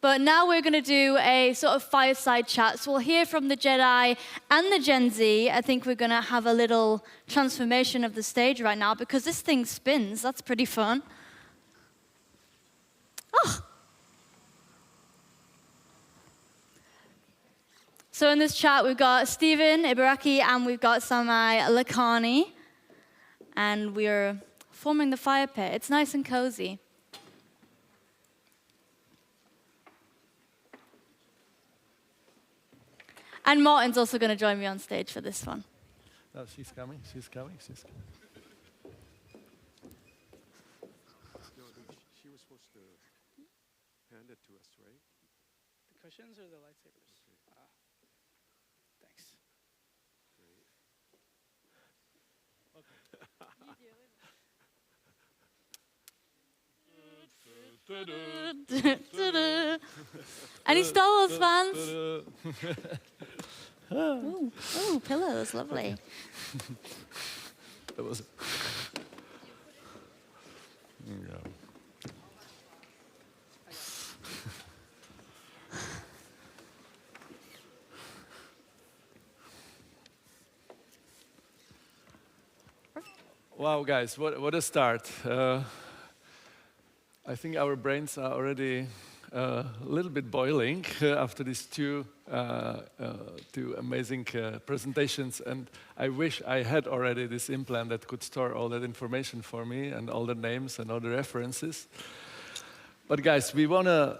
But now we're going to do a sort of fireside chat. So we'll hear from the Jedi and the Gen Z. I think we're going to have a little transformation of the stage right now because this thing spins. That's pretty fun. Oh. So in this chat, we've got Stephen, Ibaraki, and we've got Samay, Lakhani. And we're forming the fire pit. It's nice and cozy. And Martin's also going to join me on stage for this one. No, she's coming, she's coming, she's coming. She was supposed to hand it to us, right? The cushions or the lightsabers? Okay. Thanks. Great. Any Star Wars fans? Ooh, pillows, lovely. That was. Yeah. Wow, guys, what a start. I think our brains are already a little bit boiling after these two amazing presentations, and I wish I had already this implant that could store all that information for me and all the names and all the references. But guys, we want to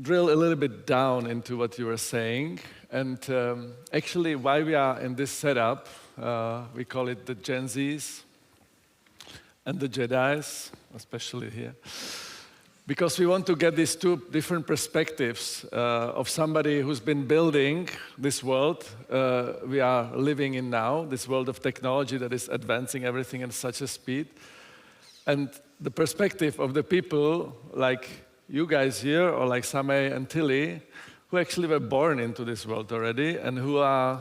drill a little bit down into what you were saying, and actually why we are in this setup, we call it the Gen Zs and the Jedis, especially here. Because we want to get these two different perspectives of somebody who's been building this world we are living in now, this world of technology that is advancing everything at such a speed, and the perspective of the people like you guys here, or like Samay and Tilly, who actually were born into this world already, and who are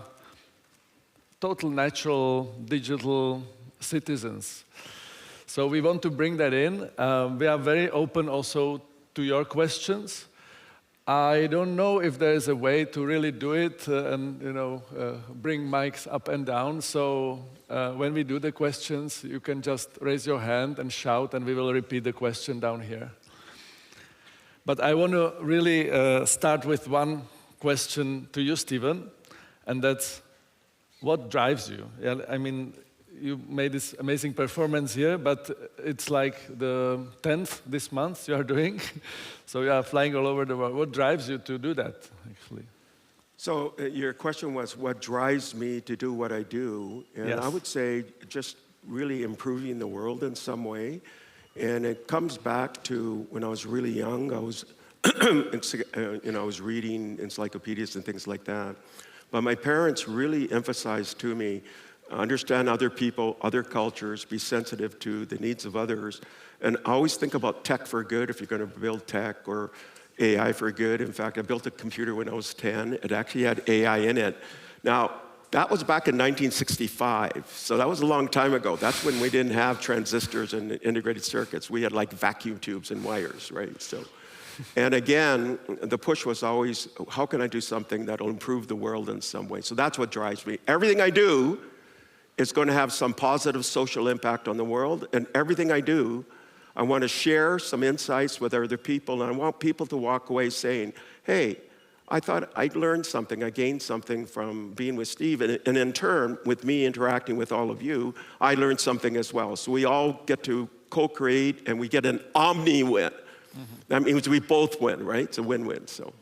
total natural digital citizens. So we want to bring that in. We are very open also to your questions. I don't know if there is a way to really do it and bring mics up and down. So when we do the questions, you can just raise your hand and shout, and we will repeat the question down here. But I want to really start with one question to you, Stephen, and that's what drives you? Yeah, I mean, you made this amazing performance here, but it's like the 10th this month you are doing. So you are flying all over the world. What drives you to do that, actually? So your question was, what drives me to do what I do? And yes. I would say just really improving the world in some way. And it comes back to when I was really young. I was, I was reading encyclopedias and things like that. But my parents really emphasized to me, understand other people, other cultures, be sensitive to the needs of others, and always think about tech for good if you're going to build tech, or AI for good. In fact, I built a computer when I was 10. It actually had AI in it. Now, that was back in 1965, so that was a long time ago. That's when we didn't have transistors and integrated circuits. We had like vacuum tubes and wires, right? So, and again, the push was always, how can I do something that'll improve the world in some way? So that's what drives me. Everything I do is going to have some positive social impact on the world, and everything I do, I want to share some insights with other people, and I want people to walk away saying, hey, I thought I'd learned something, I gained something from being with Steve, and in turn, with me interacting with all of you, I learned something as well. So we all get to co-create, and we get an omni-win. Mm-hmm. That means we both win, right? It's a win-win, so.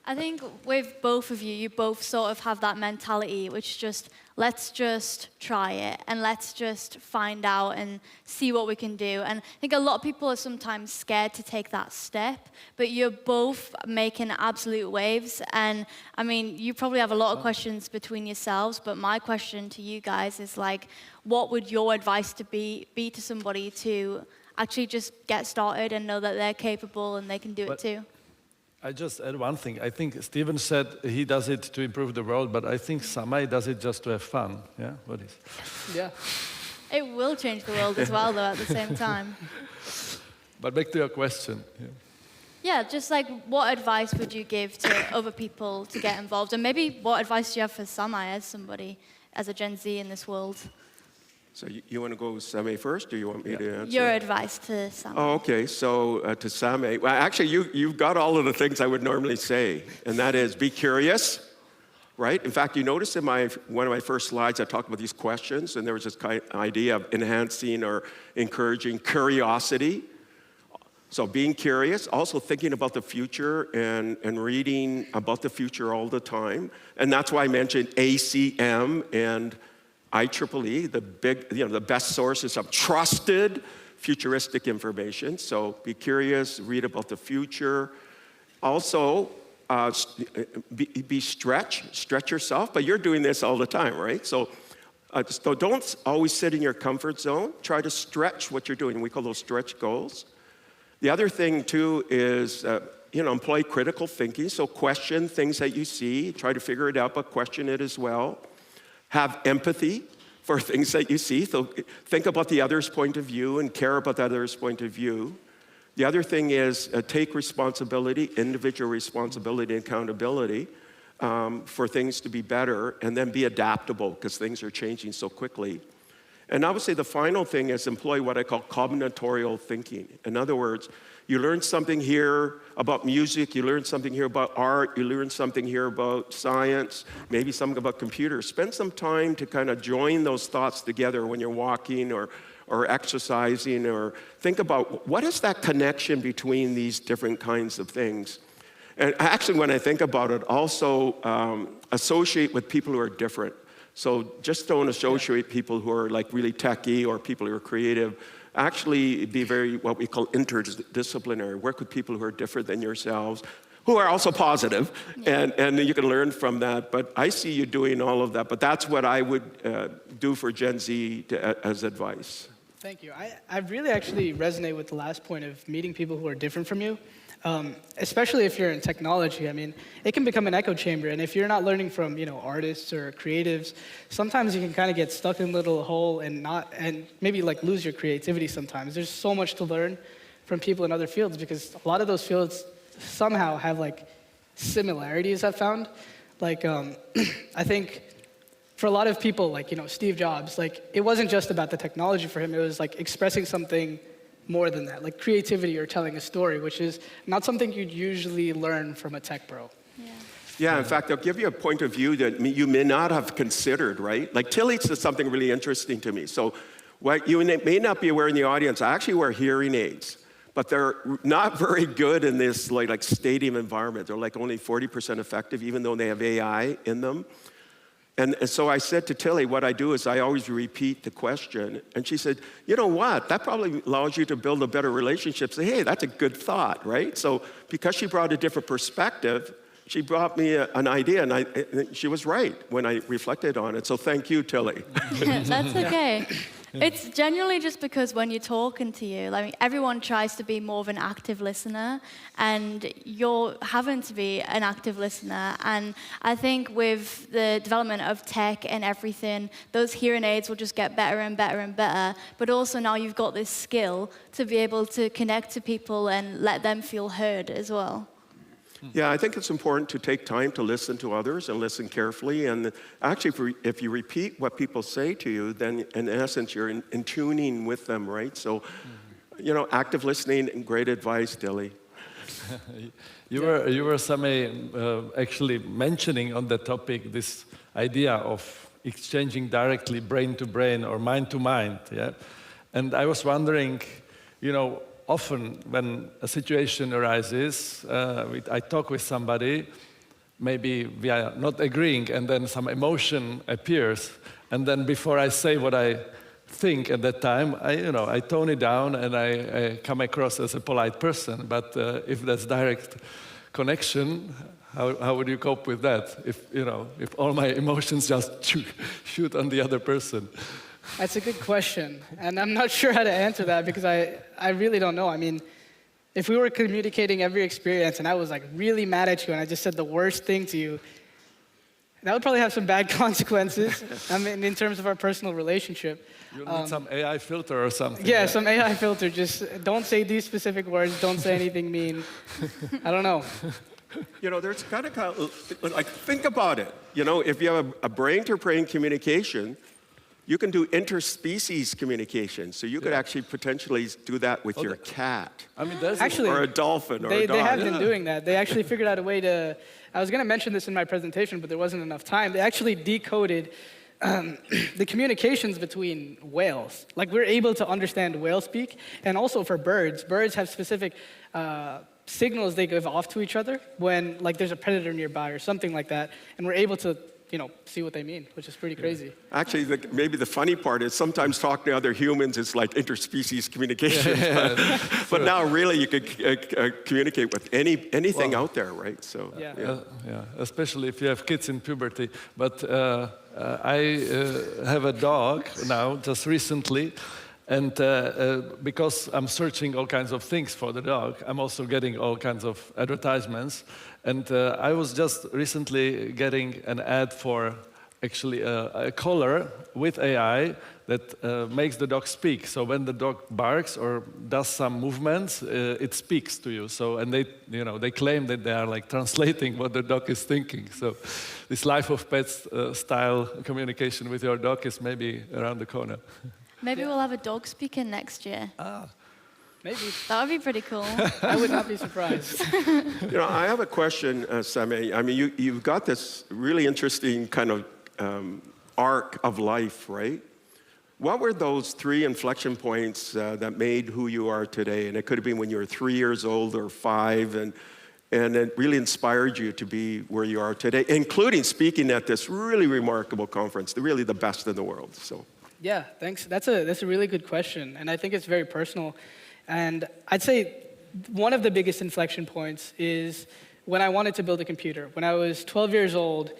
I think with both of you, you both sort of have that mentality, which just, let's just try it, and let's just find out and see what we can do. And I think a lot of people are sometimes scared to take that step, but you're both making absolute waves. And I mean, you probably have a lot of questions between yourselves, but my question to you guys is like, what would your advice to be to somebody to actually just get started and know that they're capable and they can do it too? I just add one thing. I think Stephen said he does it to improve the world, but I think Samay does it just to have fun. Yeah, what is? Yeah. It will change the world as well, though, at the same time. But back to your question. Yeah, just like what advice would you give to other people to get involved? And maybe what advice do you have for Samay as somebody, as a Gen Z in this world? So you want to go with Samay first, or you want me to answer? Your advice to Samay. Oh, okay. So to Samay, well, actually, you've got all of the things I would normally say, and that is be curious, right? In fact, you notice in one of my first slides, I talked about these questions, and there was this idea of enhancing or encouraging curiosity. So being curious, also thinking about the future and reading about the future all the time. And that's why I mentioned ACM and IEEE, the best sources of trusted futuristic information. So be curious, read about the future. Also, stretch yourself, but you're doing this all the time, right? So don't always sit in your comfort zone. Try to stretch what you're doing. We call those stretch goals. The other thing, too, is employ critical thinking. So question things that you see. Try to figure it out, but question it as well. Have empathy for things that you see. So think about the other's point of view and care about the other's point of view. The other thing is take responsibility, individual responsibility and accountability for things to be better, and then be adaptable because things are changing so quickly. And I would say the final thing is employ what I call combinatorial thinking. In other words, you learn something here about music, you learn something here about art, you learn something here about science, maybe something about computers. Spend some time to kind of join those thoughts together when you're walking or exercising, or think about what is that connection between these different kinds of things. And actually, when I think about it, also associate with people who are different. So just don't associate people who are like really techie or people who are creative. Actually be very, what we call interdisciplinary. Work with people who are different than yourselves, who are also positive, and you can learn from that. But I see you doing all of that. But that's what I would do for Gen Z as advice. Thank you. I really actually resonate with the last point of meeting people who are different from you. Especially if you're in technology. I mean, it can become an echo chamber, and if you're not learning from, artists or creatives, sometimes you can kind of get stuck in a little hole and maybe like lose your creativity sometimes. There's so much to learn from people in other fields because a lot of those fields somehow have like similarities I've found. Like, I think for a lot of people, like, Steve Jobs, like, it wasn't just about the technology for him, it was like expressing something more than that, like creativity or telling a story, which is not something you'd usually learn from a tech bro. Yeah, in fact, they'll give you a point of view that you may not have considered, right? Like Tilly said something really interesting to me. So what you may not be aware in the audience, I actually wear hearing aids, but they're not very good in this like stadium environment. They're like only 40% effective, even though they have AI in them. And so I said to Tilly, what I do is I always repeat the question. And she said, you know what? That probably allows you to build a better relationship. Say, hey, that's a good thought, right? So because she brought a different perspective, she brought me an idea, and she was right when I reflected on it. So thank you, Tilly. That's okay. It's genuinely just because when you're talking to you, like everyone tries to be more of an active listener, and you're having to be an active listener. And I think with the development of tech and everything, those hearing aids will just get better and better and better. But also now you've got this skill to be able to connect to people and let them feel heard as well. Yeah, I think it's important to take time to listen to others and listen carefully. And actually, if you repeat what people say to you, then in essence, you're in tuning with them, right? So, active listening and great advice, Dilly. You were Samay, actually mentioning on the topic this idea of exchanging directly brain to brain or mind to mind, yeah? And I was wondering, often when a situation arises, I talk with somebody, maybe we are not agreeing, and then some emotion appears, and then before I say what I think at that time, I tone it down and I come across as a polite person. But if there's direct connection, how would you cope with that? If all my emotions just shoot on the other person? That's a good question, and I'm not sure how to answer that because I really don't know. I mean, if we were communicating every experience and I was like really mad at you and I just said the worst thing to you, that would probably have some bad consequences. I mean, in terms of our personal relationship. You'll need some AI filter or something. Yeah, some AI filter. Just don't say these specific words. Don't say anything mean. I don't know. You know, there's kind of, like, think about it. You know, if you have a brain-to-brain communication, you can do interspecies communication. So you could actually potentially do that with your cat. I mean, there's Actually, or a dolphin or a dog. They have been doing that. They actually figured out a way to, I was going to mention this in my presentation, but there wasn't enough time. They actually decoded the communications between whales. Like, we're able to understand whale speak, and also for birds. Birds have specific signals they give off to each other when, like, there's a predator nearby or something like that, and we're able to, you know, see what they mean, which is pretty crazy. Actually, maybe the funny part is sometimes talking to other humans is like interspecies communication. But now really you could communicate with anything out there, right? So Yeah. Especially if you have kids in puberty. But I have a dog now, just recently, and because I'm searching all kinds of things for the dog, I'm also getting all kinds of advertisements. And I was just recently getting an ad for actually a collar with AI that makes the dog speak. So when the dog barks or does some movements, it speaks to you. So, and they claim that they are like translating what the dog is thinking. So this life of pets style communication with your dog is maybe around the corner. Maybe we'll have a dog speaker next year. Maybe. That would be pretty cool. I would not be surprised. You know, I have a question, Samay. I mean, you've got this really interesting kind of arc of life, right? What were those 3 inflection points that made who you are today? And it could have been when you were 3 years old or 5, and it really inspired you to be where you are today, including speaking at this really remarkable conference, really the best in the world. So. Yeah, thanks. That's a really good question, and I think it's very personal. And I'd say one of the biggest inflection points is when I wanted to build a computer. When I was 12 years old,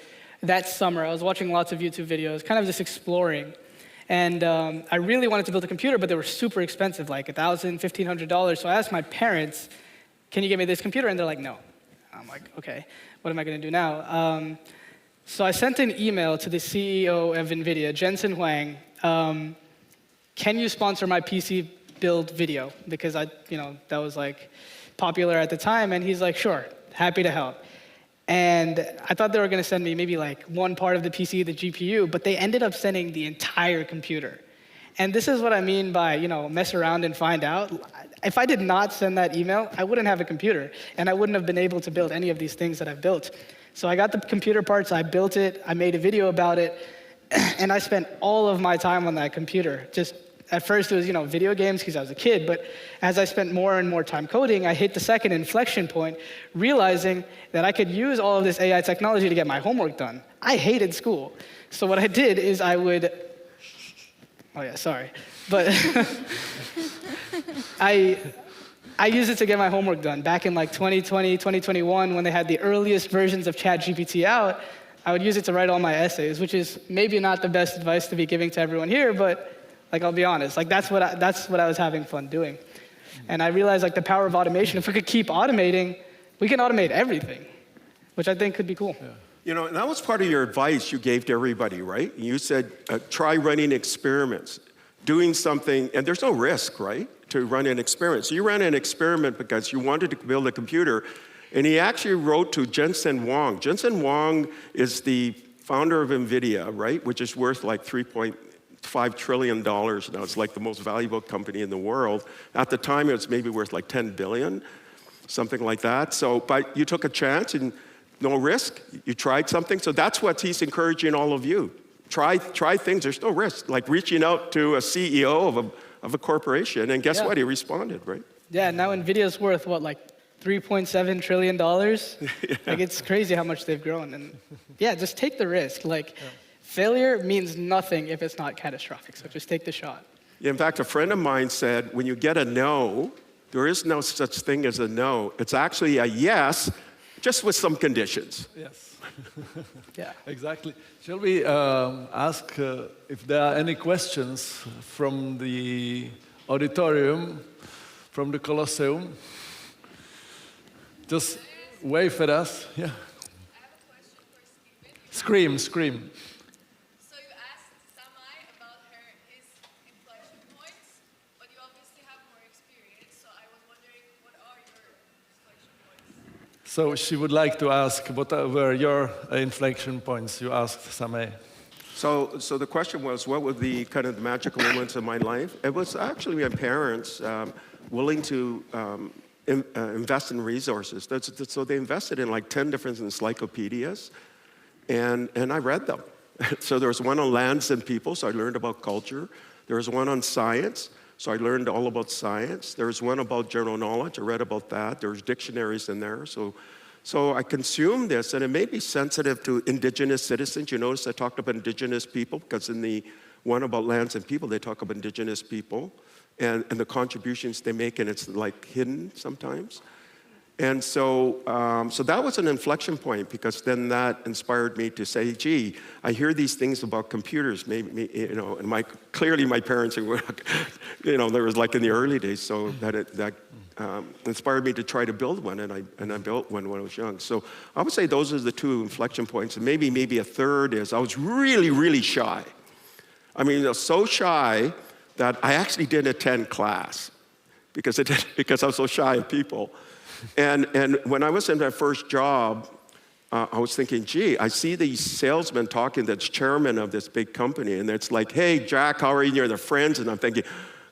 that summer, I was watching lots of YouTube videos, kind of just exploring. And I really wanted to build a computer, but they were super expensive, like $1,000, $1,500. So I asked my parents, can you get me this computer? And they're like, no. I'm like, okay, what am I going to do now? So I sent an email to the CEO of NVIDIA, Jensen Huang. Can you sponsor my PC build video? Because that was like popular at the time. And he's like, sure, happy to help. And I thought they were going to send me maybe like one part of the PC, the GPU, but they ended up sending the entire computer. And this is what I mean by, mess around and find out. If I did not send that email, I wouldn't have a computer, and I wouldn't have been able to build any of these things that I've built. So I got the computer parts, I built it, I made a video about it, and I spent all of my time on that computer. Just at first it was, video games because I was a kid, but as I spent more and more time coding, I hit the second inflection point, realizing that I could use all of this AI technology to get my homework done. I hated school. So what I did is I would, but I used it to get my homework done. Back in like 2020, 2021, when they had the earliest versions of ChatGPT out, I would use it to write all my essays, which is maybe not the best advice to be giving to everyone here, but I'll be honest, that's what I was having fun doing. And I realized the power of automation, if we could keep automating, we can automate everything, which I think could be cool. Yeah. And that was part of your advice you gave to everybody, right? You said, try running experiments, doing something, and there's no risk, right, to run an experiment. So you ran an experiment because you wanted to build a computer, and he actually wrote to Jensen Huang. Jensen Huang is the founder of NVIDIA, right, which is worth like $3.5 trillion now. It's like the most valuable company in the world. At the time, it was maybe worth like 10 billion, something like that. So, but you took a chance and no risk. You tried something. So that's what he's encouraging all of you. Try things. There's no risk. Like reaching out to a CEO of a corporation, and guess what? He responded, right? Yeah. Now NVIDIA's worth what, like $3.7 trillion? Like it's crazy how much they've grown. And just take the risk. Failure means nothing if it's not catastrophic. So just take the shot. Yeah, in fact, a friend of mine said, when you get a no, there is no such thing as a no. It's actually a yes, just with some conditions. Yes. Yeah. Exactly. Shall we ask if there are any questions from the auditorium, from the Colosseum? Just wave at us. Yeah. Scream. So you asked Samay about his inflection points, but you obviously have more experience, so I was wondering, what are your inflection points? So she would like to ask, what were your inflection points? You asked Samay. So the question was, what were the kind of magical moments of my life? It was actually my parents willing to invest in resources. So they invested in like 10 different encyclopedias, and I read them. So there was one on lands and people, so I learned about culture. There was one on science, so I learned all about science. There was one about general knowledge, I read about that. There was dictionaries in there, so I consumed this, and it made me sensitive to indigenous citizens. You notice I talked about indigenous people, because in the one about lands and people, they talk about indigenous people and the contributions they make, and it's like hidden sometimes. And so that was an inflection point, because then that inspired me to say, gee, I hear these things about computers, maybe, you know, and clearly my parents were, you know, there was like in the early days, so that inspired me to try to build one, and I built one when I was young. So I would say those are the two inflection points, and maybe a third is I was really, really shy. I mean, I was so shy that I actually didn't attend class because I was so shy of people. And when I was in my first job, I was thinking, gee, I see these salesmen talking to the chairman of this big company, and it's like, hey, Jack, how are you? You're their friends. And I'm thinking,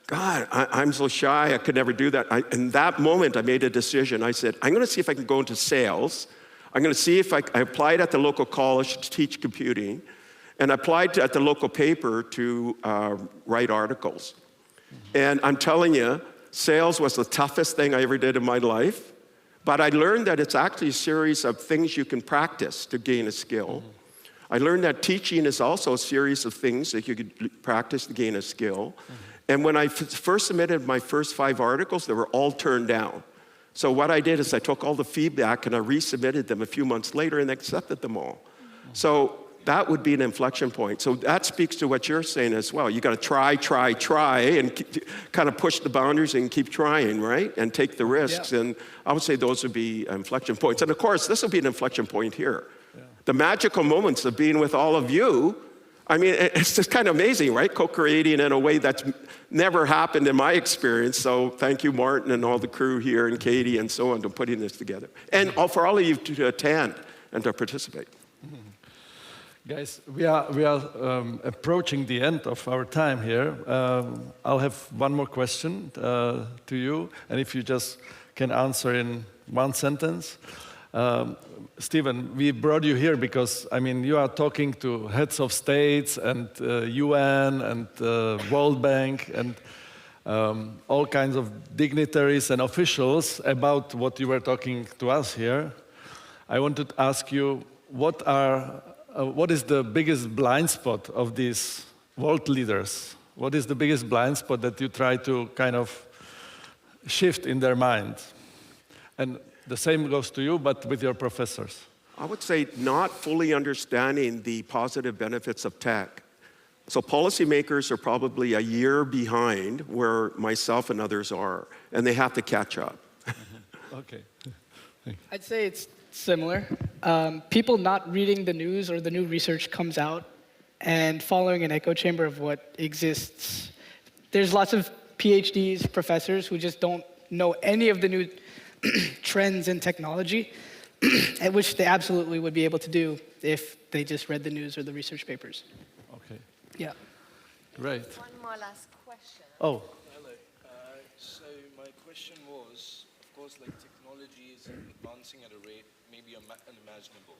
God, I'm so shy, I could never do that. In that moment, I made a decision. I said, I'm going to see if I can go into sales. I'm going to see if I applied at the local college to teach computing, and I applied at the local paper to write articles. And I'm telling you, sales was the toughest thing I ever did in my life. But I learned that it's actually a series of things you can practice to gain a skill. I learned that teaching is also a series of things that you could practice to gain a skill. And when I first submitted my first 5 articles, they were all turned down. So what I did is I took all the feedback and I resubmitted them a few months later and accepted them all. So that would be an inflection point. So that speaks to what you're saying as well. You got to try, and kind of push the boundaries and keep trying, right? And take the risks. Yeah. And I would say those would be inflection points. And of course, this will be an inflection point here. Yeah. The magical moments of being with all of you, I mean, it's just kind of amazing, right? Co-creating in a way that's never happened in my experience. So thank you, Martin, and all the crew here, and Katie, and so on, to putting this together. And for all of you to attend and to participate. Guys, we are approaching the end of our time here. I'll have one more question to you, and if you just can answer in one sentence. Stephen, we brought you here because, I mean, you are talking to heads of states and UN and World Bank and all kinds of dignitaries and officials about what you were talking to us here. I wanted to ask you, what is the biggest blind spot of these world leaders? What is the biggest blind spot that you try to kind of shift in their mind? And the same goes to you, but with your professors. I would say not fully understanding the positive benefits of tech. So policymakers are probably a year behind where myself and others are, and they have to catch up. Okay. I'd say it's similar. People not reading the news or the new research comes out and following an echo chamber of what exists. There's lots of PhDs, professors who just don't know any of the new trends in technology, at which they absolutely would be able to do if they just read the news or the research papers. Okay. Yeah. Great. One more last question. Oh. Hello. So my question was, of course, like technology is advancing at a rate maybe unimaginable.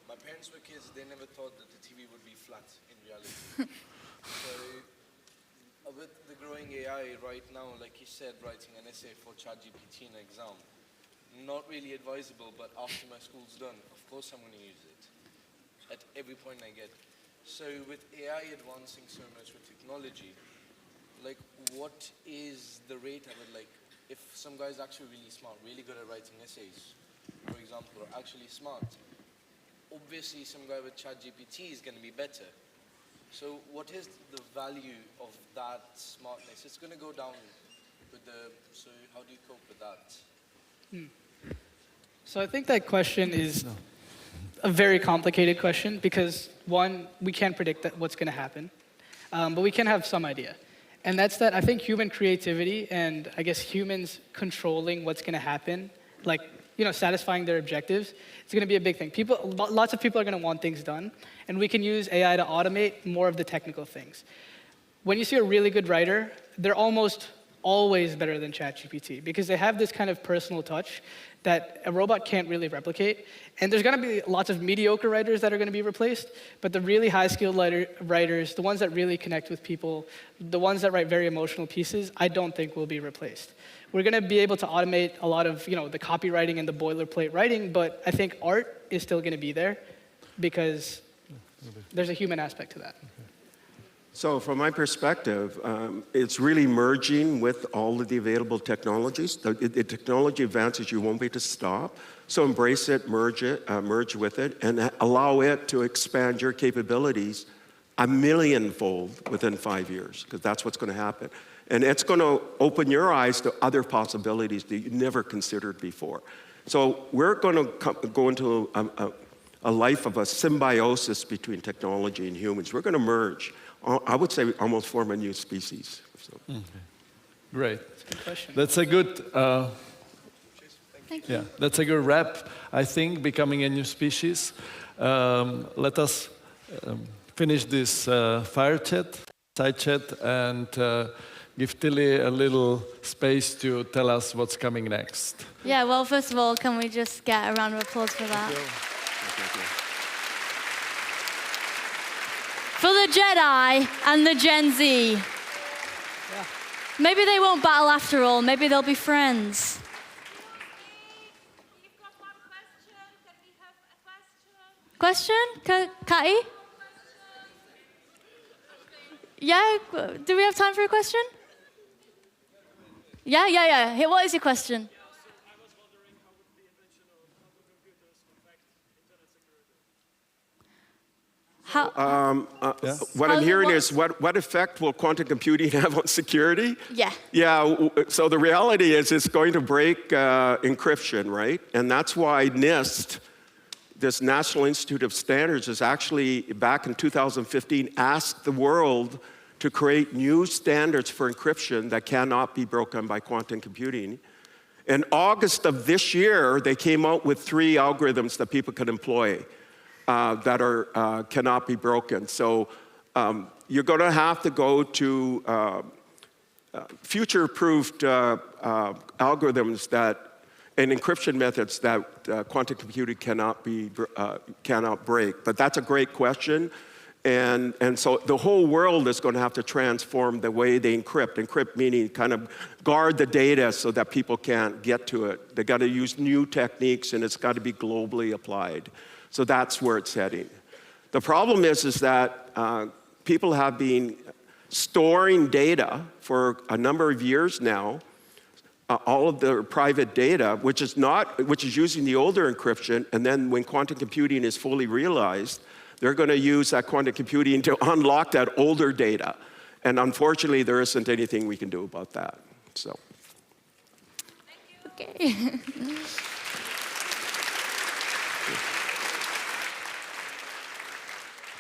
My parents were kids, they never thought that the TV would be flat in reality. So with the growing AI right now, like you said, writing an essay for ChatGPT in an exam, not really advisable, but after my school's done, of course I'm going to use it at every point I get. So with AI advancing so much with technology, like what is the rate of it? Like if some guy's actually really smart, really good at writing essays, for example, or actually smart, obviously some guy with ChatGPT is going to be better. So what is the value of that smartness? It's going to go down with so how do you cope with that? So I think that question is a very complicated question because, one, we can't predict what's going to happen, but we can have some idea. And that's that I think human creativity and I guess humans controlling what's going to happen, like, satisfying their objectives, it's going to be a big thing. Lots of people are going to want things done, and we can use AI to automate more of the technical things. When you see a really good writer, they're almost always better than ChatGPT because they have this kind of personal touch that a robot can't really replicate. And there's going to be lots of mediocre writers that are going to be replaced, but the really high-skilled writers, the ones that really connect with people, the ones that write very emotional pieces, I don't think will be replaced. We're going to be able to automate a lot of the copywriting and the boilerplate writing, but I think art is still going to be there because there's a human aspect to that. So from my perspective, it's really merging with all of the available technologies. The technology advances you won't be able to stop. So embrace it, merge with it, and allow it to expand your capabilities 1 millionfold within 5 years, because that's what's going to happen. And it's going to open your eyes to other possibilities that you never considered before. So we're going to go into a life of a symbiosis between technology and humans. We're going to merge. I would say almost form a new species. So. Okay. Great. That's a good question. That's a good. Thank you. Yeah, that's a good wrap. I think becoming a new species. Let us finish this side chat, and give Tilly a little space to tell us what's coming next. Yeah, well, first of all, can we just get a round of applause for that? Thank you. For the Jedi and the Gen Z. Yeah. Maybe they won't battle after all. Maybe they'll be friends. We've got one question. Can we have a question? Question? Kati? Yeah? Do we have time for a question? Yeah. Hey, what is your question? What I'm hearing is, what effect will quantum computing have on security? Yeah. Yeah, so the reality is it's going to break encryption, right? And that's why NIST, this National Institute of Standards, is actually, back in 2015, asked the world to create new standards for encryption that cannot be broken by quantum computing. In August of this year, they came out with 3 algorithms that people can employ that cannot be broken. So you're going to have to go to future-proofed algorithms and encryption methods that quantum computing cannot break. But that's a great question. And so the whole world is going to have to transform the way they encrypt. Encrypt meaning kind of guard the data so that people can't get to it. They got to use new techniques, and it's got to be globally applied. So that's where it's heading. The problem is that people have been storing data for a number of years now, all of their private data, which is using the older encryption, and then when quantum computing is fully realized, they're going to use that quantum computing to unlock that older data. And unfortunately, there isn't anything we can do about that. So. Okay.